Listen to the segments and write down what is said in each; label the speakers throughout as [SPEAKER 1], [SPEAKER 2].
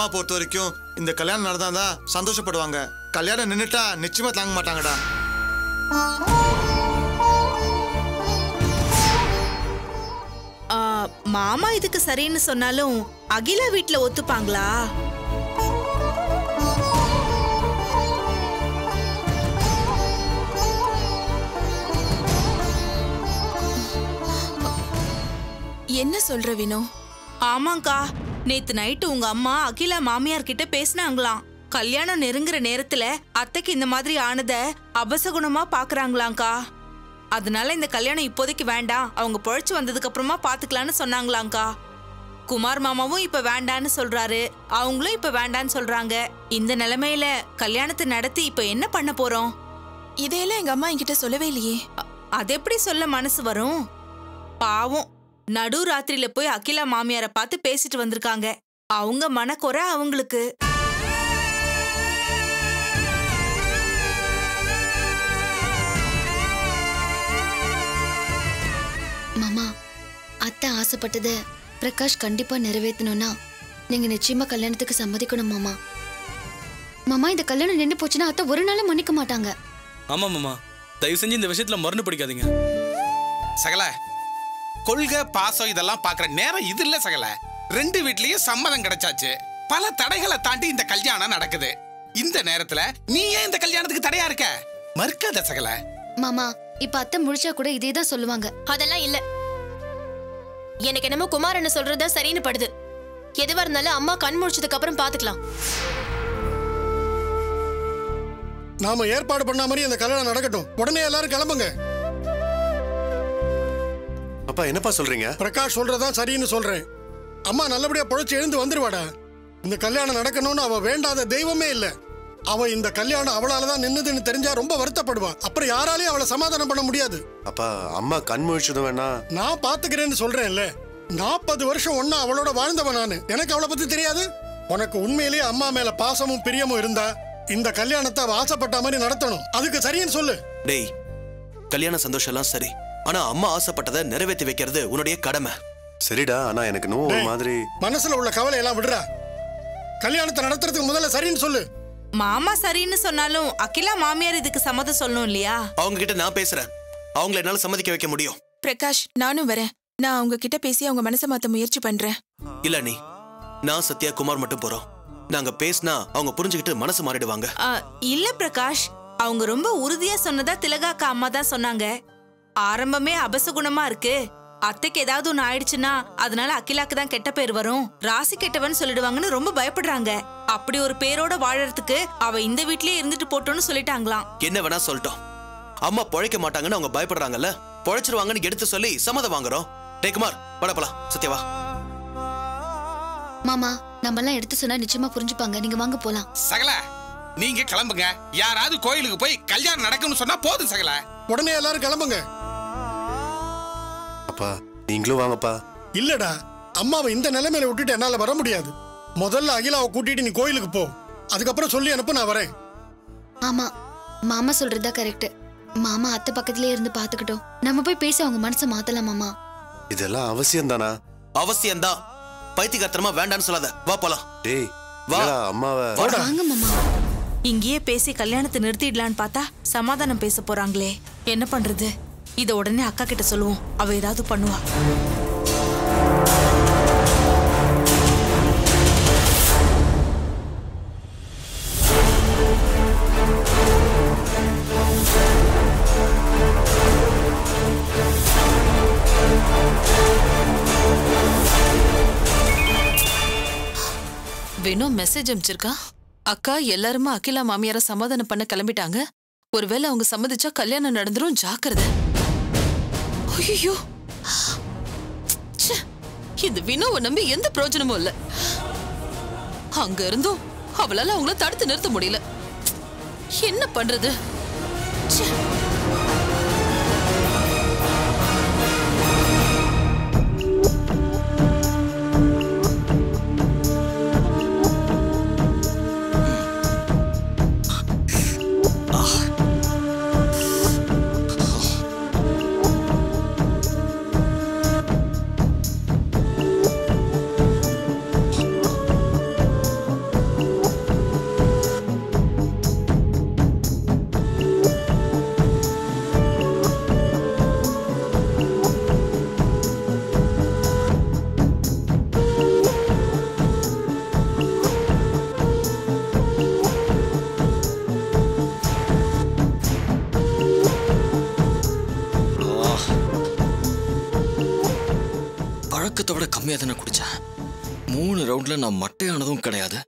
[SPEAKER 1] அம்மா பொறுத்த வரைக்கும் இந்த கல்யாணம் நடந்தாதான் சந்தோஷப்படுவாங்க. கல்யாணம் நின்னுட்டா நிச்சயமா தாங்க மாட்டாங்கடா.
[SPEAKER 2] மாமா இதுக்கு சரின்னு சொன்னாலும் அகிலா வீட்ல ஒத்துப்பாங்களா?
[SPEAKER 3] என்ன சொல்ற வினோ?
[SPEAKER 2] ஆமாங்கா, நேத்து நைட்டு உங்க அம்மா அகிலா மாமியார் கிட்ட பேசினாங்களாம். கல்யாணம் நெருங்குற நேரத்துல அத்தைக்கு இந்த மாதிரி ஆனத அபசகுணமா பாக்குறாங்களாங்கா. அதனால இந்த கல்யாணம் இப்போதைக்கு வேண்டாம், அவங்க பொழைச்சு வந்ததுக்கு அப்புறமா பாத்துக்கலான்னு சொன்னாங்களாங்கா. குமார் மாமாவும் இப்ப வேண்டான்னு சொல்றாரு, அவங்களும் இப்ப வேண்டான்னு சொல்றாங்க. இந்த நிலைமையில கல்யாணத்தை நடத்தி இப்ப என்ன பண்ண போறோம்?
[SPEAKER 3] இதையெல்லாம் எங்க அம்மா என்கிட்ட சொல்லவே இல்லையே.
[SPEAKER 2] அது எப்படி சொல்ல மனசு வரும்? பாவம், நடு ராத்திரியில போய் அகிலா மாமியார பார்த்து பேசிட்டு வந்திருக்காங்க. அவங்க மனக்குறை அவங்களுக்கு.
[SPEAKER 4] மாமா, அத்தை ஆசைப்பட்டத பிரகாஷ் கண்டிப்பா நிறைவேற்றணும்னா நீங்க நிச்சயமா கல்யாணத்துக்கு சம்மதிக்கணும் மாமா. மாமா, இந்த கல்யாணம் நின்று போச்சுன்னா அத்தை ஒரு நாளும் மன்னிக்க மாட்டாங்க.
[SPEAKER 5] ஆமா மாமா, தயவு செஞ்சு இந்த விஷயத்துல மறந்து பிடிக்காதீங்க.
[SPEAKER 6] சகல, கொள்கை பாசம் இதெல்லாம் பாக்குற நேரம் இது இல்ல சகல. ரெண்டு வீட்லயும் சம்மதம் கிடைச்சாச்சு. பல தடைகளை தாண்டி இந்த கல்யாணம் நடக்குது. இந்த நேரத்துல நீ ஏன் இந்த கல்யாணத்துக்கு தடையா இருக்க? மறுக்காத சகல.
[SPEAKER 4] மாமா, இப்ப அத்தை முடிச்சா கூட இதேதான் சொல்லுவாங்க.
[SPEAKER 7] அதெல்லாம் இல்ல. எனக்கு என்னமோ குமார் என்ன சொல்றதா சரின்னு படுது. எதுவா இருந்தாலும் அம்மா கண் முடிச்சதுக்கு அப்புறம் பாத்துக்கலாம்.
[SPEAKER 8] நாம ஏற்பாடு பண்ண மாதிரி அந்த கல்யாணம் நடக்கட்டும். உடனே எல்லாரும் கிளம்புங்க.
[SPEAKER 9] அப்பா என்னப்பா சொல்றீங்க?
[SPEAKER 8] பிரகாஷ் சொல்றதான் சரின்னு சொல்றேன். அம்மா நல்லபடியா பொழைச்சு எழுந்து வந்துருவாடா. இந்த கல்யாணம் நடக்கணும்னு அவ வேண்டாத தெய்வமே இல்ல. அவ இந்த கல்யாணம் அவளாலதான் நின்னுதுன்னு தெரிஞ்சா ரொம்ப வருத்தப்படுவா. அப்புறம் யாராலையும் அவளை சமாதானம் பண்ண முடியாது.
[SPEAKER 9] அப்பா, அம்மா கண் முழிச்சதும் வேணா
[SPEAKER 8] நான் பாத்துக்கிறேன்னு சொல்றேன்ல. 40 வருஷம் ஒன்னா அவளோட வாழ்ந்தவன் நானு. எனக்கு அவளை பத்தி தெரியாது? உனக்கு உண்மையிலேயே அம்மா மேல பாசமும் பிரியமும் இருந்தா இந்த கல்யாணத்தை அவ ஆசைப்பட்ட மாதிரி நடத்தணும். அதுக்கு சரின்னு சொல்லு.
[SPEAKER 10] டேய், கல்யாண சந்தோஷம் எல்லாம் சரி, ஆனா அம்மா ஆசைப்பட்டதை நிறைவேற்றி வைக்கிறது உன்னுடைய கடமை.
[SPEAKER 9] சரிடா, ஆனா எனக்கு நோ மாதிரி
[SPEAKER 8] மனசுல உள்ள கவலை எல்லாம் விடுறா. கல்யாணத்தை நடத்துறதுக்கு முதல்ல சரின்னு சொல்லு.
[SPEAKER 2] மாமா சரின்னு சொன்னாலும் அகிலா மாமியார் இதுக்கு சம்மதம் சொல்லணும் இல்லையா?
[SPEAKER 10] அவங்க கிட்ட நான் பேசுறேன். அவங்களை என்னால சம்மதிக்க வைக்க முடியும்.
[SPEAKER 3] பிரகாஷ், நானும் வரேன். நான் அவங்க கிட்ட பேசி அவங்க மனசை மாத்த முயற்சி பண்றேன்.
[SPEAKER 10] இல்ல, நீ நான் சத்யா குமார் மட்டும் போறோம். நாங்க பேசினா அவங்க புரிஞ்சுக்கிட்டு மனசு மாறிடுவாங்க.
[SPEAKER 2] இல்ல பிரகாஷ், அவங்க ரொம்ப உறுதியா சொன்னதா திலகாக்கா அம்மா தான் சொன்னாங்க. ஆரம்பமே அபசகுணமா இருக்கு. அத்தைக்கு ஏதாவது ஒண்ணு ஆயிடுச்சுன்னா அதனால அகிலாக்கு தான் கெட்ட பேர் வரும், ராசி கெட்டவன் சொல்லிடுவாங்கன்னு ரொம்ப பயப்படுறாங்க. அப்படி ஒரு பேரோட வாழறதுக்கு அவ இந்த வீட்லயே இருந்துட்டு போட்டோன்னு சொல்லிட்டாங்களாம்.
[SPEAKER 10] என்ன வேணா சொல்லட்டும், அம்மா பொழைக்க மாட்டாங்கன்னு அவங்க பயப்படுறாங்கல்ல, பொழைச்சிருவாங்கன்னு எடுத்து சொல்லி சம்மதம் வாங்குறோம். டேய் குமார், வாடா போலாம். சத்யாவா.
[SPEAKER 4] மாமா, நம்ம எல்லாம் எடுத்து சொன்னா நிச்சயமா புரிஞ்சுப்பாங்க. நீங்க வாங்க போலாம்.
[SPEAKER 6] சகல, நீங்க கிளம்புங்க. யாராவது கோயிலுக்கு போய் கல்யாணம் நடக்கும்னு சொன்னா போதும் சகல.
[SPEAKER 8] உடனே எல்லாரும் கிளம்புங்க.
[SPEAKER 9] அப்பா, நீங்களும் வாங்கப்பா.
[SPEAKER 8] இல்லடா, அம்மாவை இந்த நிலைமையில விட்டுட்டு என்னால வர முடியாது. முதல்ல அகிலாவை கூட்டிட்டு நீ கோயிலுக்கு போ. அதுக்கப்புறம் சொல்லி அனுப்பு, நான் வரேன்.
[SPEAKER 4] ஆமா, மாமா சொல்றதா கரெக்ட். மாமா அத்தை பக்கத்திலே இருந்து பாத்துக்கிட்டோம். நம்ம போய் பேசி அவங்க மனசை மாத்தலாம் மாமா.
[SPEAKER 9] இதெல்லாம் அவசியம் தானா?
[SPEAKER 10] அவசியம்தான். பைத்தியகாரத்தனமா வேண்டான்னு சொல்லாத. வா போலாம்.
[SPEAKER 9] டேய், வா. அம்மாவை
[SPEAKER 4] வாங்க மாமா.
[SPEAKER 2] இங்கேயே பேசி கல்யாணத்தை நிறுத்திடலான்னு பார்த்தா சமாதானம் பேச போறாங்களே, என்ன பண்றது? இத உடனே அக்கா கிட்ட சொல்லுவோம், அவ ஏதாவது பண்ணுவா.
[SPEAKER 3] வினோ மெசேஜ் அனுப்பிச்சிருக்கா. அக்கா எல்லாருமே அகிலா மாமியார சமாதானம் பண்ண கிளம்பிட்டாங்க. ஒருவேளை அவங்க சம்மதிச்சா கல்யாணம் நடந்துரும், ஜாக்கிரதை. ஐயோ, இந்த வினோவை நம்பி எந்த பிரயோஜனமும் இல்ல. அங்க இருந்தும் அவளால அவங்கள தடுத்து நிறுத்த முடியல. என்ன பண்றது?
[SPEAKER 11] வழக்கத்தை விட கம்மியா தானே குடிச்சேன். 3 ரவுண்ட்ல நான் மட்டையானதும் கிடையாது.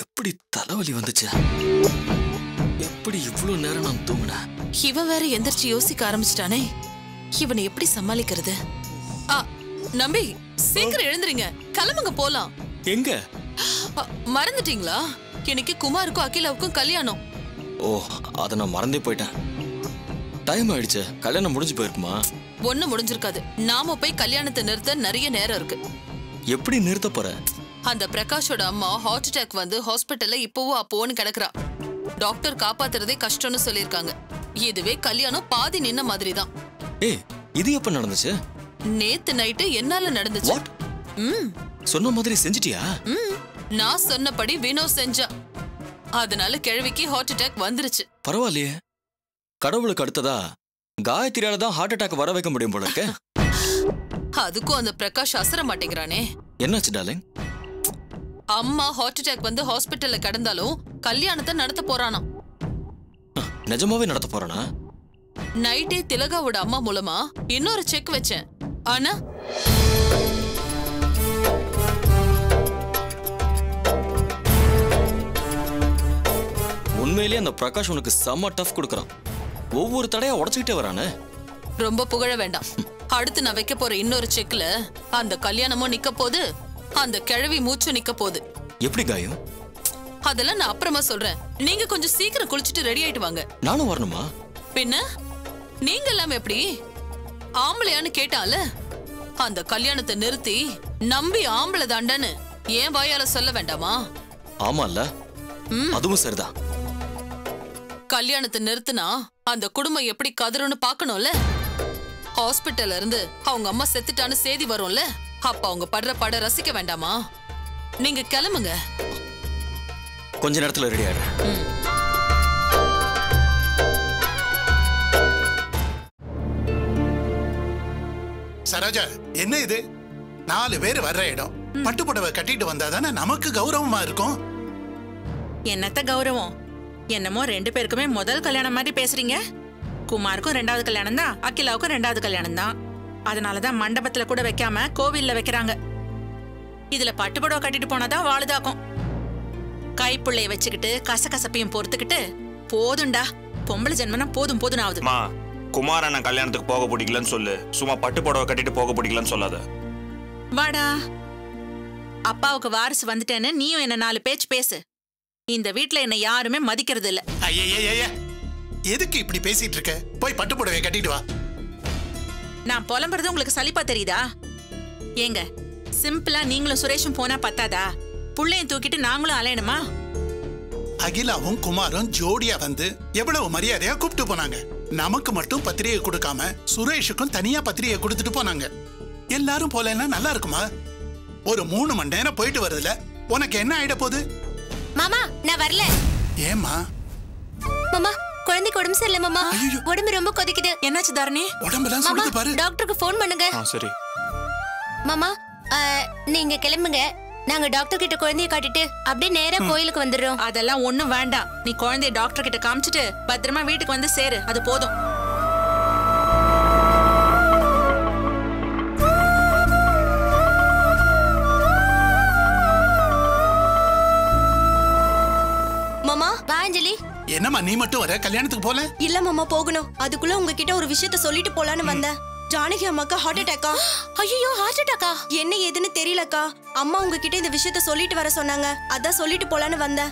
[SPEAKER 11] எப்படி தலைவலி வந்துச்சு? எப்படி இவ்வளவு நேரம் நான் தூங்கினேன்?
[SPEAKER 3] இவன் வேற எந்திரிச்சு யோசிக்க ஆரம்பிச்சிட்டானே. இவனை எப்படி சமாளிக்கிறது? நம்பி சீக்கிரம் எழுந்துறீங்க, கிளம்புங்க போலாம்.
[SPEAKER 11] எங்க?
[SPEAKER 3] மறந்துட்டீங்களா? இன்னைக்கு குமாருக்கும் அகிலாவுக்கும் கல்யாணம்.
[SPEAKER 11] ஓ, அத நான் மறந்தே போயிட்டேன். டைம் ஆயிடுச்சு. கல்யாணம் முடிஞ்சு போயிருக்குமா?
[SPEAKER 3] ஒண்ணு முடிஞ்சிருக்காது. நாம போய் கல்யாணத்தை நிறுத்த நிறைய நேரம் இருக்கு.
[SPEAKER 11] எப்படி நிறுத்த போற?
[SPEAKER 3] அந்த பிரகாஷோட அம்மா ஹார்ட் அட்டாக் வந்து ஹாஸ்பிட்டல்ல இப்போவும் அப்போன்னு கிடக்குறா. டாக்டர் காப்பாத்துறதே கஷ்டம்னு சொல்லிருக்காங்க. இதுவே கல்யாணம் பாதி நின்ன மாதிரி தான்.
[SPEAKER 11] ஏய், இது எப்ப நடந்துச்சு?
[SPEAKER 3] நேத்து நைட்டு என்னால நடந்துச்சு.
[SPEAKER 11] சொன்ன மாதிரி செஞ்சிட்டியா?
[SPEAKER 3] நான் சொன்னபடி வினோ செஞ்சா. அதனால கிழவிக்கு ஹார்ட் அட்டாக் வந்துருச்சு.
[SPEAKER 11] பரவாயில்லையே. கடவுளுக்கு அடுத்ததா காயத்ரியால தான் ஹார்ட் அட்டாக் வர வைக்க முடியும் போல இருக்கு.
[SPEAKER 3] அதுக்கும் அந்த பிரகாஷ் அசர மாட்டேங்கிறானே.
[SPEAKER 11] என்னாச்சு டார்லிங்?
[SPEAKER 3] அம்மா ஹார்ட் அட்டாக் வந்து ஹாஸ்பிட்டல்ல கிடந்தாலும் கல்யாணத்தை நடத்த போறானா.
[SPEAKER 11] நிஜமாவே நடத்த போறானா?
[SPEAKER 3] நைட்டே திலகாவோட அம்மா மூலமா இன்னொரு செக் வச்சேன். ஆனா
[SPEAKER 11] உண்மையிலேயே அந்த பிரகாஷ் உனக்கு செம்ம டஃப் கொடுக்கறான். ஒவ்வொரு தடையா உடைச்சுக்கிட்டே வரானே.
[SPEAKER 3] ரொம்ப புகழ வேண்டாம். அடுத்து நான் வைக்க போற இன்னொரு செக்ல அந்த கல்யாணமும் நிக்க போது, அந்த கிழவி மூச்சு நிக்க போது.
[SPEAKER 11] எப்படி காயம்?
[SPEAKER 3] அதெல்லாம் நான் அப்புறமா சொல்றேன். நீங்க கொஞ்சம் சீக்கிரம் குளிச்சுட்டு ரெடி ஆயிட்டு வாங்க.
[SPEAKER 11] நானும் வரணுமா?
[SPEAKER 3] பின்ன நீங்க எல்லாம் எப்படி ஆம்பளையான்னு கேட்டால அந்த கல்யாணத்தை நிறுத்தி நம்பி ஆம்பளை தாண்டன்னு ஏன் வாயால சொல்ல வேண்டாமா?
[SPEAKER 11] ஆமால, அதுவும் சரிதான்.
[SPEAKER 3] கல்யாணத்தை நிறுத்தினா அந்த குடும்பம் எப்படி கதறும்னு பாக்கணும்ல. ஹாஸ்பிட்டல்ல இருந்து அவங்க அம்மா செத்துட்டான்னு செய்தி வரும்ல. அப்ப அவங்க படுற பட ரசிக்க வேண்டாமா? நீங்க கிளம்புங்க.
[SPEAKER 11] கொஞ்ச நேரத்துல ரெடி ஆயிடுறேன்.
[SPEAKER 12] சரோஜா, என்ன இது? 4 பேர் வர்ற இடம். பட்டு புடவை கட்டிட்டு வந்தாதானே நமக்கு கௌரவமா இருக்கும்.
[SPEAKER 2] என்னத்த கௌரவம்? என்னமோ 2 பேருக்குமே முதல் கல்யாணம் மாதிரி பேசுறீங்க. குமாருக்கும் 2வது கல்யாணம் தான், அகிலாவுக்கும் 2வது கல்யாணம் தான். அதனாலதான் மண்டபத்துல கூட வைக்காம கோவில்ல வைக்கிறாங்க. இதுல பட்டுப்புடவை கட்டிட்டு போனாதான் வாழுதாக்கும். கைப்புள்ளைய வச்சுக்கிட்டு கசகசப்பையும் பொறுத்துக்கிட்டு போதும்டா, பொம்பளை ஜென்மனா போதும் போதும் ஆகுது.
[SPEAKER 13] குமார் அண்ணன் கல்யாணத்துக்கு போக பிடிக்கலன்னு சொல்லு. சும்மா பட்டு புடவை கட்டிட்டு போக பிடிக்கலன்னு சொல்லாத.
[SPEAKER 2] வாடா, அப்பாவுக்கு வாரிசு வந்துட்டேன்னு நீயும் என்ன 4 பேச்சு பேசு. இந்த வீட்ல என்ன யாருமே மதிக்கிறது இல்ல.
[SPEAKER 12] ஐயா, எதுக்கு இப்படி பேசிட்டு இருக்க? போய் பட்டு புடவை கட்டிட்டு வா.
[SPEAKER 2] நான் புலம்புறது உங்களுக்கு சலிப்பா தெரியுதா? ஏங்க, சிம்பிளா நீங்களும் சுரேஷும் போனா பத்தாதா? புள்ளையும் தூக்கிட்டு நாங்களும் அலையணுமா?
[SPEAKER 12] அகிலாவும் குமாரும் ஜோடியா வந்து எவ்வளவு மரியாதையா கூப்பிட்டு போனாங்க. நமக்கு மட்டும் பத்திரிகை கொடுக்காம சுரேஷுக்கும் தனியா பத்திரிகை கொடுத்துட்டு போனாங்க. எல்லாரும் போலன்னா நல்லா இருக்குமா? ஒரு 3 மணி நேரம் போயிட்டு வருதுல, உனக்கு என்ன ஆயிட போகுது?
[SPEAKER 7] மாமா, நான் வரல.
[SPEAKER 12] ஏமா?
[SPEAKER 7] மாமா, குழந்தைக்கு உடம்பு சரியில்லை மாமா. உடம்பு ரொம்ப கொதிக்குது.
[SPEAKER 2] என்னாச்சு தாரணி?
[SPEAKER 12] உடம்பெல்லாம் சுடுது பாரு.
[SPEAKER 7] டாக்டருக்கு ஃபோன் பண்ணுங்க.
[SPEAKER 13] சரி
[SPEAKER 7] மாமா, நீங்க கிளம்புங்க. நாங்க டாக்டர் கிட்ட குழந்தைய காட்டிட்டு அப்படியே நேரா கோயிலுக்கு வந்துடுறோம்.
[SPEAKER 2] அதெல்லாம் ஒண்ணும் வேண்டாம். நீ குழந்தைய டாக்டர் கிட்ட காமிச்சிட்டு பத்திரமா வீட்டுக்கு வந்து சேரு, அது போதும்.
[SPEAKER 7] மாமா, வா அஞ்சலி.
[SPEAKER 12] என்னம்மா நீ மட்டும் வர? கல்யாணத்துக்கு போல?
[SPEAKER 14] இல்ல மாமா, போகணும். அதுக்குள்ள உங்ககிட்ட ஒரு விஷயத்த சொல்லிட்டு போலான்னு வந்தேன். ஜானகி அம்மாக்கு ஹார்ட் அட்டாக்கா?
[SPEAKER 7] ஐயோ, ஹார்ட் அட்டாக்கா?
[SPEAKER 14] என்ன ஏதுன்னு தெரியலக்கா. அம்மா உங்ககிட்ட இந்த விஷயத்த சொல்லிட்டு வர சொன்னாங்க. அதான் சொல்லிட்டு போலான்னு வந்தேன்.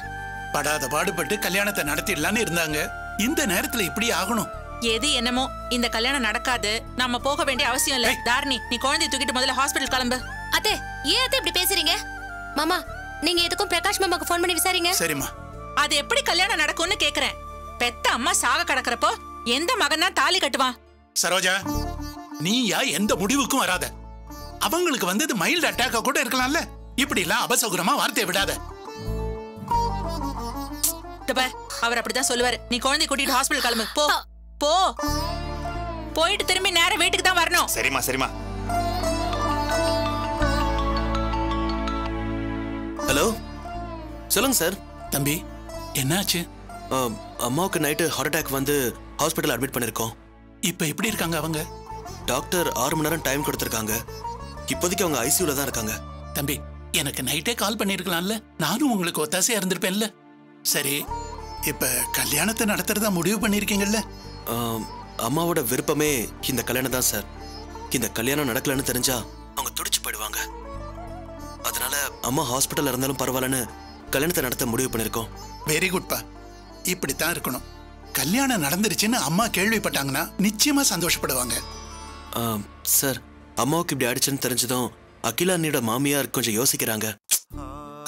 [SPEAKER 12] படாத பாடுபட்டு கல்யாணத்தை நடத்திடலான்னு இருந்தாங்க. இந்த நேரத்துல இப்படி ஆகணும்?
[SPEAKER 2] எது என்னமோ, இந்த கல்யாணம் நடக்காது. நாம போக வேண்டிய அவசியம் இல்ல. தாரணி, நீ குழந்தைய தூக்கிட்டு முதல்ல ஹாஸ்பிடல் கிளம்பு.
[SPEAKER 7] அத்தை, ஏன் அத்தை இப்படி பேசுறீங்க? மாமா, நீங்க எதுக்கும் பிரகாஷ் மாமாக்கு ஃபோன் பண்ணி விசாரிங்க.
[SPEAKER 12] சரிம்மா.
[SPEAKER 2] அது எப்படி கல்யாணம் நடக்கும்னு கேக்குறேன். பெத்த அம்மா சாக கடக்கறப்போ எந்த மகன் தான் தாலி கட்டுவான்?
[SPEAKER 12] சரோஜா, நீயா எந்த முடிவுக்கும் வராத. அவங்களுக்கு வந்தது மைல்டு அட்டாக்கா கூட இருக்கலாம்ல. இப்படி எல்லாம் அபசகுரமா வார்த்தையை விடாத.
[SPEAKER 2] அவர் அப்படிதான் சொல்லுவாரு. நீ குழந்தை கூட்டிட்டு ஹாஸ்பிடல் கிளம்பு. போ போ. போயிட்டு திரும்பி நேரா வீட்டுக்கு தான் வரணும்.
[SPEAKER 13] சரிம்மா சரிம்மா.
[SPEAKER 10] ஹலோ, சொல்லுங்க சார்.
[SPEAKER 12] தம்பி, என்னாச்சு?
[SPEAKER 10] அம்மாவுக்கு நைட்டு ஹார்ட் அட்டாக் வந்து ஹாஸ்பிட்டல் அட்மிட் பண்ணிருக்கோம்.
[SPEAKER 12] இப்ப எப்படி இருக்காங்க அவங்க?
[SPEAKER 10] டாக்டர் 6 மணி நேரம் டைம் கொடுத்திருக்காங்க. இப்போதைக்கு அவங்க ஐசியூல தான் இருக்காங்க.
[SPEAKER 12] தம்பி, எனக்கு நைட்டே கால் பண்ணிருக்கலாம்ல, நானும் உங்களுக்கு ஒத்தாசையா இருந்திருப்பேன்ல. சரி, இப்ப கல்யாணத்தை நடத்துறதா முடிவு பண்ணிருக்கீங்கல்ல?
[SPEAKER 10] அம்மாவோட விருப்பமே இந்த கல்யாணம் தான் சார். இந்த கல்யாணம் நடக்கலன்னு தெரிஞ்சா அவங்க துடிச்சு போயிடுவாங்க. அதனால அம்மா ஹாஸ்பிட்டல் இருந்தாலும் பரவாயில்லன்னு கல்யாணத்தை நடத்த முடிவு பண்ணிருக்கோம்.
[SPEAKER 12] வெரி குட்பா, இப்படித்தான் இருக்கணும். கல்யாணம் நடந்துருச்சுன்னு அம்மா கேள்விப்பட்டாங்கன்னா நிச்சயமா சந்தோஷப்படுவாங்க.
[SPEAKER 10] சார், அம்மாவுக்கு இப்படி ஆயிடுச்சுன்னு தெரிஞ்சதும் அகிலா அண்ணியோட மாமியார் கொஞ்சம் யோசிக்கிறாங்க.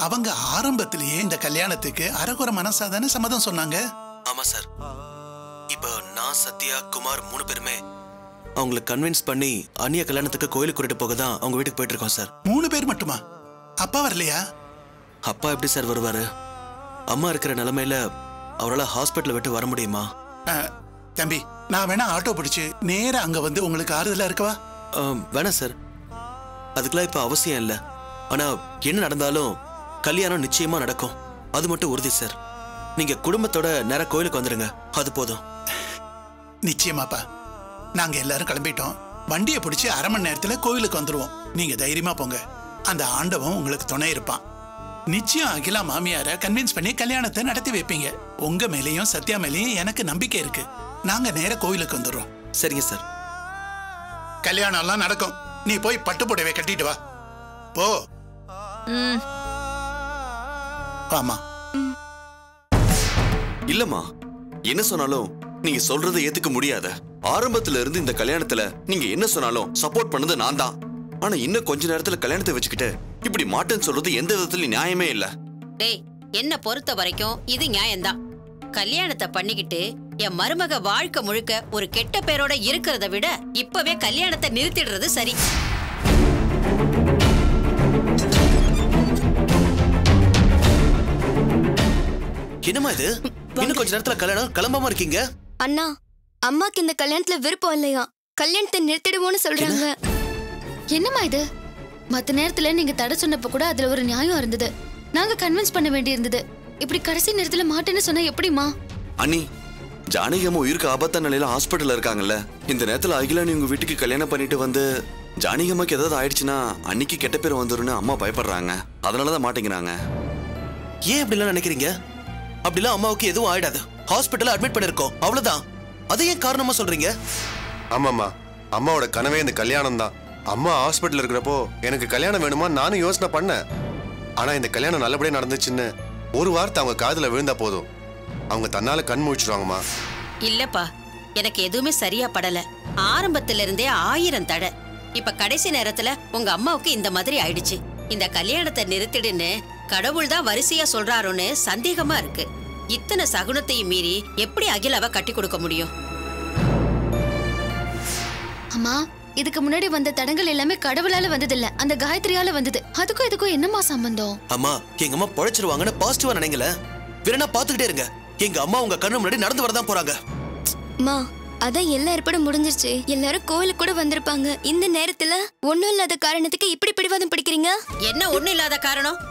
[SPEAKER 12] அவங்க ஆரம்பத்திலேயே இந்த கல்யாணத்துக்கு அரைகுறை மனசாதானே சம்மதம் சொன்னாங்க.
[SPEAKER 10] ஆமா சார். இப்போ நான், சத்யா, குமார் 3 பேருமே அவங்களை கன்வின்ஸ் பண்ணி அண்ணிய கல்யாணத்துக்கு கோயிலுக்கு கூட்டிட்டு போக தான் அவங்க வீட்டுக்கு போயிட்டு இருக்கோம் சார்.
[SPEAKER 12] 3 பேர் மட்டுமா? அப்பா வரலையா?
[SPEAKER 10] அப்பா எப்படி சார் வருவாரு? அம்மா இருக்கிற நிலைமையில அவரால் ஹாஸ்பிட்டல் விட்டு வர முடியுமா?
[SPEAKER 12] தம்பி, நான் வேணா ஆட்டோ பிடிச்சு நேரா அங்க வந்து உங்களுக்கு ஆறுதலா இருக்கவா?
[SPEAKER 10] வேணாம் சார், அதுக்கெல்லாம் இப்ப அவசியம் இல்லை. ஆனா என்ன நடந்தாலும் கல்யாணம் நிச்சயமா நடக்கும், அது மட்டும் உறுதி சார். நீங்க குடும்பத்தோட நேரா கோயிலுக்கு வந்துருங்க, அது போதும்.
[SPEAKER 12] நிச்சயமாப்பா, நாங்க எல்லாரும் கிளம்பிட்டோம். வண்டியை பிடிச்சி 1/2 மணி நேரத்துல கோவிலுக்கு வந்துருவோம். நீங்க தைரியமா போங்க, அந்த ஆண்டவன் உங்களுக்கு துணை இருப்பான். நிச்சயம் அகிலா மாமியார கன்வின்ஸ் பண்ணி கல்யாணத்தை நடத்தி வைப்பீங்க. உங்க மேலேயும் சத்யா மேலேயும் எனக்கு நம்பிக்கை இருக்கு. நாங்க நேர கோவிலுக்கு வந்துடுறோம்.
[SPEAKER 10] சரிங்க சார்.
[SPEAKER 12] கல்யாணம் எல்லாம் நடக்கும். நீ போய் பட்டு புடவை கட்டிட்டு வா. போ. ஆமா.
[SPEAKER 15] இல்லம்மா, என்ன சொன்னாலும் நீங்க சொல்றதை ஏத்துக்க முடியாத. ஆரம்பத்துல இருந்து இந்த கல்யாணத்துல நீங்க என்ன சொன்னாலும் சப்போர்ட் பண்ணது நான் தான். ஆனா இன்னும் கொஞ்ச நேரத்துல கல்யாணத்தை வச்சுக்கிட்டு இப்படி மாட்டேன்னு சொல்றது எந்த விதத்துல நியாயமே இல்ல.
[SPEAKER 16] டேய், என்ன பொறுத்த வரைக்கும் இது நியாயம்தான். கல்யாணத்தை பண்ணிக்கிட்டு என் மருமக வாழ்க்கை முழுக்க ஒரு கெட்ட பேரோட இருக்கிறத விட இப்பவே கல்யாணத்தை நிறுத்திடுறது சரி.
[SPEAKER 10] என்னமா இது? இன்னும் கொஞ்ச நேரத்துல கல்யாணம், கிளம்பாம இருக்கீங்க?
[SPEAKER 4] அண்ணா, அம்மாக்கு இந்த கல்யாணத்துல விருப்பம் இல்லையா? கல்யாணத்தை நிறுத்திடுவோன்னு சொல்றாங்க. என்னம்மா இது? மத்த நேரத்துல நீங்க தடை சொன்னப்ப கூட அதுல ஒரு நியாயம் இருந்தது. நாங்க கன்வின்ஸ் பண்ண வேண்டி இருந்தது. இப்படி கடைசி நேரத்துல மாட்டேன்னு சொன்னா எப்படிமா?
[SPEAKER 15] அண்ணி, ஜானகி அம்மா உயிருக்கு ஆபத்தான நிலையில ஹாஸ்பிட்டல்ல இருக்காங்கல்ல. இந்த நேரத்துல அகிலா நீ உங்க வீட்டுக்கு கல்யாணம் பண்ணிட்டு வந்து ஜானகி அம்மாக்கு ஏதாவது ஆயிடுச்சுன்னா அன்னைக்கு கெட்ட பேர் வந்துருன்னு அம்மா பயப்படுறாங்க. அதனாலதான் மாட்டேங்கிறாங்க.
[SPEAKER 10] ஏன் அப்படிலாம் நினைக்கிறீங்க? அப்படிலாம் அம்மாவுக்கு எதுவும் ஆயிடாது. ஹாஸ்பிட்டல்ல அட்மிட் பண்ணிருக்கோம், அவ்வளவுதான். அதை ஏன் காரணமா சொல்றீங்க?
[SPEAKER 9] ஆமாம்மா, அம்மாவோட கனவே இந்த கல்யாணம் தான். அம்மா ஹாஸ்பிட்டல் இருக்கிறப்போ எனக்கு கல்யாணம் வேணுமா நானும் யோசனை பண்ணேன். ஆனா இந்த கல்யாணம் நல்லபடியா நடந்துச்சுன்னு ஒரு வார்த்தை அவங்க காதுல விழுந்தா போதும், அவங்க தன்னால கண் முழிச்சிருவாங்கம்மா.
[SPEAKER 16] இல்லப்பா, எனக்கு எதுவுமே சரியா படல. ஆரம்பத்துல இருந்தே 1000 தடை. இப்ப கடைசி நேரத்துல உங்க அம்மாவுக்கு இந்த மாதிரி ஆயிடுச்சு. இந்த கல்யாணத்தை நிறுத்திடுன்னு கடவுள் தான் வரிசையா சொல்றாரோன்னு சந்தேகமா இருக்கு. இத்தனை சகுனத்தையும் மீறி எப்படி அகிலாவை கட்டி கொடுக்க முடியும்?
[SPEAKER 4] அம்மா, இதுக்கு முன்னாடி வந்த தடங்கள் எல்லாமே கடவுளால வந்தது இல்ல, அந்த காயத்ரியால வந்தது. அதுக்கும் இதுக்கும் என்னமா சம்பந்தம்?
[SPEAKER 10] அம்மா, எங்க அம்மா பொழைச்சிருவாங்கன்னு பாசிட்டிவா நினைங்கல. வேணா பாத்துக்கிட்டே இருங்க. எங்க அம்மா உங்க கண்ணு முன்னாடி நடந்து வரதான் போறாங்க.
[SPEAKER 17] அம்மா, அதான் எல்லா ஏற்பாடும் முடிஞ்சிருச்சு. எல்லாரும் கோயிலுக்கு கூட வந்திருப்பாங்க. இந்த நேரத்துல ஒண்ணும் இல்லாத காரணத்துக்கு இப்படி பிடிவாதம் பிடிக்கிறீங்க.
[SPEAKER 16] என்ன ஒண்ணும் இல்லாத காரணம்?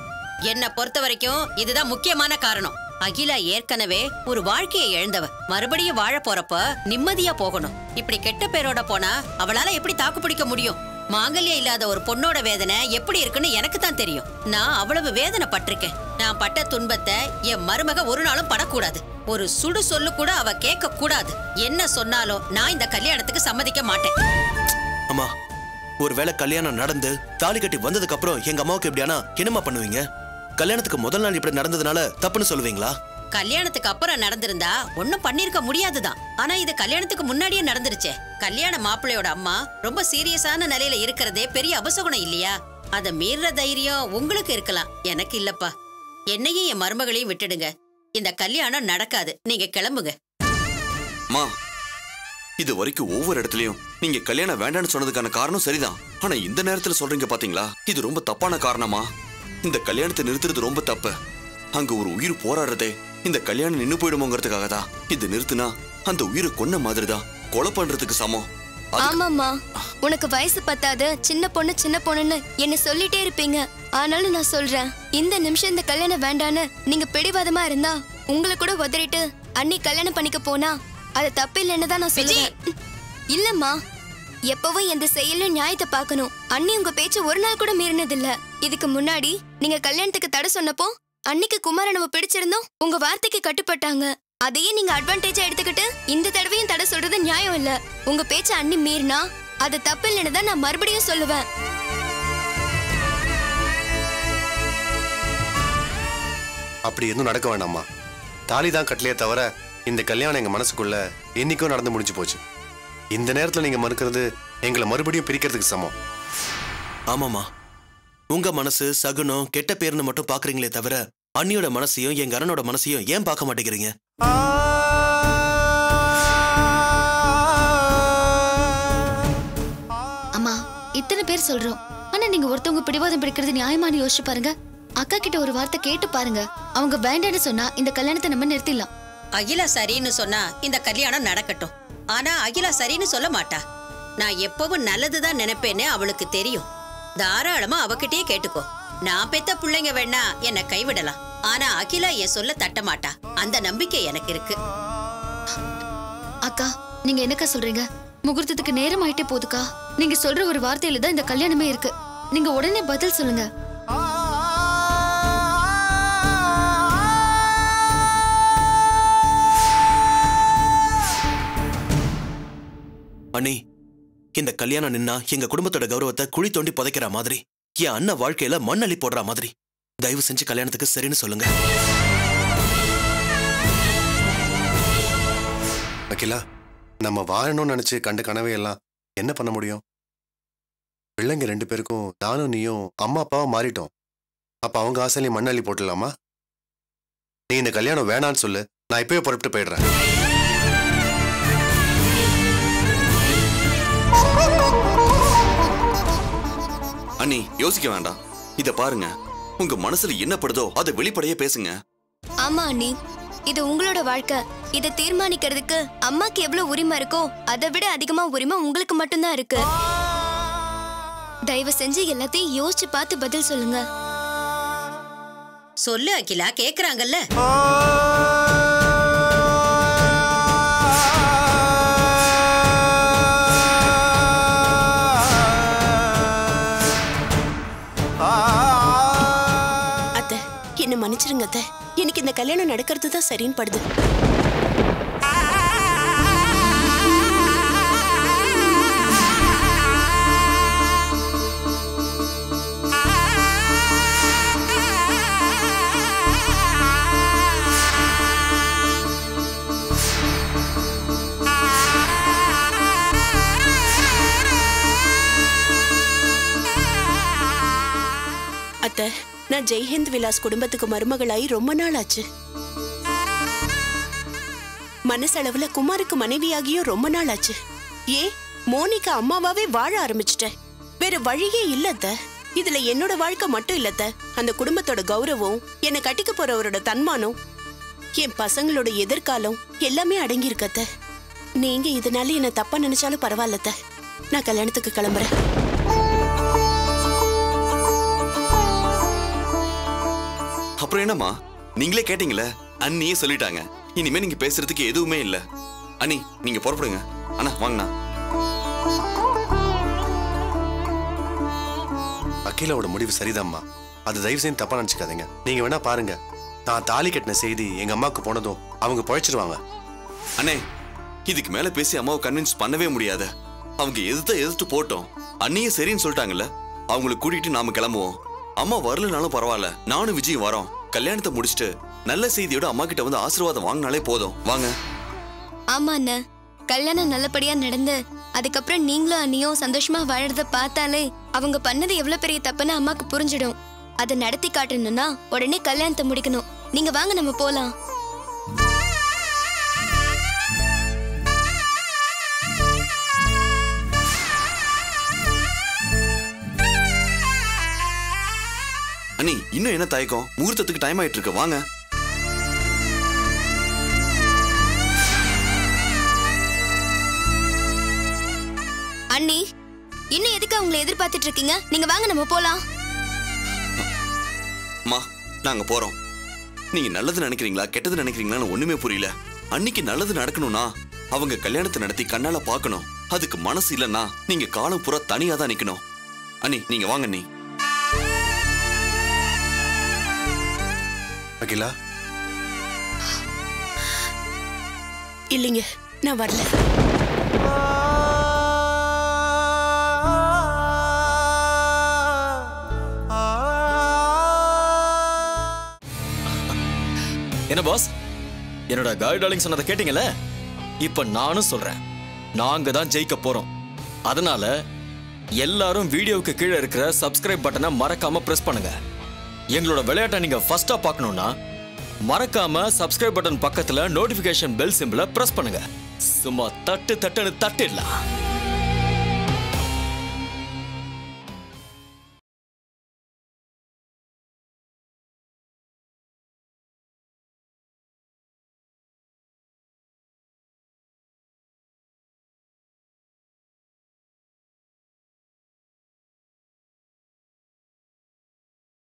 [SPEAKER 16] என்ன பொறுத்த வரைக்கும் இதுதான் முக்கியமான காரணம். அகிலா ஏற்கனவே ஒரு வாழ்க்கையை இழந்தவ. மறுபடியும் வாழ போறப்ப நிம்மதியா போகணும். இப்படி கெட்ட பேரோட போனா அவளால எப்படி தாக்கு பிடிக்க முடியும்? மாங்கல்யம் இல்லாத ஒரு பொண்ணோட வேதனை எப்படி இருக்குன்னு எனக்கு தான் தெரியும். நான் அவ்வளவு வேதனை பட்டிருக்கேன். நான் பட்ட துன்பத்தை என் மருமக ஒரு நாளும் படக்கூடாது. ஒரு சுடு சொல்லு கூட அவ கேட்க கூடாது. என்ன சொன்னாலும் நான் இந்த கல்யாணத்துக்கு சம்மதிக்க மாட்டேன்.
[SPEAKER 10] அம்மா, ஒருவேளை கல்யாணம் நடந்து தாலி கட்டி வந்ததுக்கு அப்புறம் எங்க அம்மாவுக்கு எப்படியானா என்னமா பண்ணுவீங்க? கல்யாணத்துக்கு முதல் நாள் இப்படி நடந்ததுனால தப்புன்னு சொல்லுவீங்களா?
[SPEAKER 16] கல்யாணத்துக்கு அப்புறம் நடந்திருந்தா ஒன்னும் பண்ணிருக்க முடியாதுதான். ஆனா இது கல்யாணத்துக்கு முன்னாடியே நடந்துருச்சே. கல்யாண மாப்பிள்ளையோட அம்மா ரொம்ப சீரியஸான நிலையில இருக்கிறதே பெரிய அபசகுணம் இல்லையா? அத மீற தைரியம் உங்களுக்கு இருக்கலாம், எனக்கு இல்லப்பா. என்னையும் என் மருமகளையும் விட்டுடுங்க. இந்த கல்யாணம் நடக்காது. நீங்க கிளம்புங்க.
[SPEAKER 15] மா, இது வரைக்கும் ஒவ்வொரு இடத்துலயும் நீங்க கல்யாணம் வேண்டான்னு சொன்னதுக்கான காரணம் சரிதான். ஆனா இந்த நேரத்துல சொல்றீங்க பாத்தீங்களா, இது ரொம்ப தப்பான காரணமா? இந்த கல்யாணத்தை நிறுத்துறது ரொம்ப தப்பு. அங்க ஒரு உயிர் போராடுறதே இந்த கல்யாணம் நின்னு போயிடுமோங்கிறதுக்காக தான். இது நிறுத்துனா அந்த உயிரை கொன்ன மாதிரிதான், கொலை பண்றதுக்கு சமம்.
[SPEAKER 17] ஆமாம்மா, உனக்கு வயசு பத்தாது, சின்ன பொண்ணுன்னு என்ன சொல்லிட்டே இருப்பீங்க. ஆனாலும் நான் சொல்றேன், இந்த நிமிஷம் இந்த கல்யாணம் வேண்டான்னு நீங்க பிடிவாதமா இருந்தா உங்களை கூட உதறிட்டு அன்னி கல்யாணம் பண்ணிக்க போனா அது தப்பு இல்லைன்னு தான் நான் சொல்லுவேன். இல்லம்மா, எப்பவும் எந்த செயலும் நியாயத்தை பார்க்கணும். அண்ணி உங்க பேச்சு ஒரு நாள் கூட மீறினது இல்ல. இதுக்கு முன்னாடி நீங்க கல்யாணத்துக்கு தடை சொன்னப்போ அன்னைக்கு குமாரனவ பிடிச்சிருந்தோம், உங்க வார்த்தைக்கு கட்டுப்பட்டாங்க. அதையே நீங்க அட்வான்டேஜா எடுத்துக்கிட்டு இந்த தடவையும் தடை சொல்றது நியாயம் இல்ல. உங்க பேச்ச அண்ணி மீறினா அது தப்பு இல்லைன்னு தான் நான் மறுபடியும் சொல்லுவேன்.
[SPEAKER 9] அப்படி எதுவும் நடக்க வேண்டாம்மா. தாலி தான் கட்டலையே தவிர இந்த கல்யாணம் எங்க மனசுக்குள்ள என்னைக்கும் நடந்து முடிஞ்சு போச்சு. இந்த நேரத்துல நீங்க மறுக்கிறது எங்களை மறுபடியும் பிரிக்கிறதுக்கு சமம்.
[SPEAKER 10] ஆமாமா, உங்க மனசு சகுனம் கெட்ட பேர்னு மட்டும் பாக்குறீங்களே தவிர அண்ணியோட மனசையும் எங்க அண்ணனோட மனசையும் ஏன் பார்க்க மாட்டேங்கிறீங்க?
[SPEAKER 4] அம்மா, இத்தனை பேர் சொல்றோம், ஆனா நீங்க ஒருத்தவங்க பிடிவாதம் பிடிக்கிறது நியாயமானு யோசிச்சு பாருங்க. அக்கா கிட்ட ஒரு வார்த்தை கேட்டு பாருங்க. அவங்க வேண்டான்னு சொன்னா இந்த கல்யாணத்தை நம்ம நிறுத்திடலாம்.
[SPEAKER 16] அகிலா சரின்னு சொன்னா இந்த கல்யாணம் நடக்கட்டும். ஆனா அகிலா சரின்னு சொல்ல மாட்டா. நான் எப்பவும் நல்லதுதான் நினைப்பேன்னு அவளுக்கு தெரியும். தாராளமா அவகிட்டயே கேட்டுக்கோ. நான் பெத்த பிள்ளைங்க வேணா என்னை கைவிடலாம், ஆனா அகிலா என் சொல்ல தட்ட மாட்டா. அந்த நம்பிக்கை எனக்கு இருக்கு.
[SPEAKER 4] அக்கா, நீங்க என்னக்கா சொல்றீங்க? முகூர்த்தத்துக்கு நேரம் ஆயிட்டே போதுக்கா. நீங்க சொல்ற ஒரு வார்த்தையில தான் இந்த கல்யாணமே இருக்கு. நீங்க உடனே பதில் சொல்லுங்க.
[SPEAKER 10] அண்ணி, இந்த கல்யாணம் நின்னா எங்க குடும்பத்தோட கௌரவத்தை குழி தோண்டி புதைக்கிற மாதிரி, என் அண்ணன் வாழ்க்கையில மண்ணள்ளி போடுற மாதிரி. தயவு செஞ்சு கல்யாணத்துக்கு சரின்னு சொல்லுங்க.
[SPEAKER 9] அகிலா, நம்ம வாழணும்னு நினைச்சு கண்ட கனவை எல்லாம் என்ன பண்ண முடியும்? பிள்ளைங்க 2 பேருக்கும் நானும் நீயும் அம்மா அப்பாவும் மாறிட்டோம். அப்ப அவங்க ஆசையிலையும் மண்ணள்ளி போட்டுடலாமா? நீ இந்த கல்யாணம் வேணான்னு சொல்லு, நான் இப்பவே புறப்பட்டு போயிடுறேன்.
[SPEAKER 15] அண்ணி, யோசிக்க வேண்டாம். இத பாருங்க, உங்க மனசுல என்ன படுதோ அதை வெளிப்படையே பேசுங்க.
[SPEAKER 17] ஆமா அண்ணி, இது உங்களோட வாழ்க்கை. இதை தீர்மானிக்கிறதுக்கு அம்மாக்கு எவ்வளவு உரிமை இருக்கோ அதை விட அதிகமா உரிமை உங்களுக்கு மட்டும்தான் இருக்கு. தயவு செஞ்சு எல்லாத்தையும் யோசிச்சு பார்த்து பதில் சொல்லுங்க.
[SPEAKER 16] சொல்லு அகிலா, கேக்குறாங்கல்ல.
[SPEAKER 18] என்ன மன்னிச்சிருங்க அத்தை. எனக்கு இந்த கல்யாணம் நடக்கிறது தான் சரின்னு படுது. அத்தை, நான் ஜெய்ஹிந்த் விலாஸ் குடும்பத்துக்கு மருமகளாய் ரொம்ப நாள் ஆச்சு. மனசளவுல குமாருக்கு மனைவியாகியும் ரொம்ப நாள் ஆச்சு. மோனிகா அம்மாவாவே வாழ ஆரம்பிச்சிட்டேன். வேற வழியே இல்ல அத்தை. இதுல என்னோட வாழ்க்கை மட்டும் இல்ல அத்தை, அந்த குடும்பத்தோட கௌரவம், என்னை கட்டிக்க போறவரோட தன்மானம், என் பசங்களோட எதிர்காலம் எல்லாமே அடங்கி இருக்கு அத்தை. நீங்க இதனால என்ன தப்பா நினைச்சாலும் பரவாயில்ல அத்தை. நான் கல்யாணத்துக்கு கிளம்புறேன்.
[SPEAKER 15] அப்புறம் என்னம்மா, நீங்களே கேட்டீங்களே, அண்ணியே சொல்லிட்டாங்க. இனிமே நீங்க பேசுறதுக்கு எதுவுமே இல்ல. அண்ணி, நீங்க புறப்படுங்க. அண்ணா வாங்கண்ணா.
[SPEAKER 9] அகிலாவோட முடிவு சரிதாம்மா. அது தயவு செய்து தப்பா நினைச்சுக்காதீங்க. நீங்க வேணா பாருங்க, நான் தாலி கட்டின செய்தி எங்க அம்மாவுக்கு போனதும் அவங்க பழைச்சிருவாங்க.
[SPEAKER 15] அண்ணே, இதுக்கு மேல பேசி அம்மாவை கன்வின்ஸ் பண்ணவே முடியாது. அவங்க எதிர்த்து போட்டோம். அண்ணியே சரின்னு சொல்லிட்டாங்கல்ல, அவங்களை கூட்டிட்டு நாம கிளம்புவோம். அம்மா வரலனாலும் பரவாயில்ல, நானும் விஜயும் வரோம். கல்யாணத்தை முடிச்சுட்டு நல்ல செய்தியோட அம்மா கிட்ட வந்து ஆசீர்வாதம் வாங்கினாலே போதும். வாங்க.
[SPEAKER 17] ஆமா அண்ணா, கல்யாணம் நல்லபடியா நடந்து அதுக்கப்புறம் நீங்களும் அண்ணியும் சந்தோஷமா வாழறத பார்த்தாலே அவங்க பண்ணது எவ்வளவு பெரிய தப்புன்னு அம்மாக்கு புரிஞ்சிடும். அதை நடத்தி காட்டணும்னா உடனே கல்யாணத்தை முடிக்கணும். நீங்க வாங்க, நம்ம போலாம்.
[SPEAKER 15] அண்ணி, இன்னும் என்ன தயக்கம்? முகூர்த்தத்துக்கு டைம் ஆயிட்டு இருக்கு. வாங்க.
[SPEAKER 17] அண்ணி, இன்னும் எதுக்கு அவங்களை எதிர்பார்த்துட்டு இருக்கீங்க? நீங்க வாங்க, நம்ம போலாம்.
[SPEAKER 15] அம்மா, நாங்க போறோம். நீங்க நல்லது நினைக்கிறீங்களா கெட்டது நினைக்கிறீங்களான்னு ஒண்ணுமே புரியல. அன்னைக்கு நல்லது நடக்கணும்னா அவங்க கல்யாணத்தை நடத்தி கண்ணால பார்க்கணும். அதுக்கு மனசு இல்லைன்னா நீங்க காலம் பூரா தனியா தான் நிக்கணும். அண்ணி நீங்க வாங்க அண்ணி.
[SPEAKER 9] அகிலா
[SPEAKER 18] இல்லைங்க, நான் வரல.
[SPEAKER 11] என்ன பாஸ், என்னோட காய் டார்லிங் சொன்னதை கேட்டீங்கல்ல? இப்ப நானும் சொல்றேன், நாங்க தான் ஜெயிக்க போறோம். அதனால எல்லாரும் வீடியோவுக்கு கீழே இருக்கிற சப்ஸ்கிரைப் பட்டனை மறக்காம பிரஸ் பண்ணுங்க. எங்களோட விளையாட்டை நீங்க ஃபர்ஸ்டா பார்க்கணும்னா மறக்காம சப்ஸ்கிரைப் பட்டன் பக்கத்துல நோட்டிபிகேஷன் பெல் சிம்பிளை பிரஸ் பண்ணுங்க. சும்மா தட்டுன்னு தட்டிடலாம்.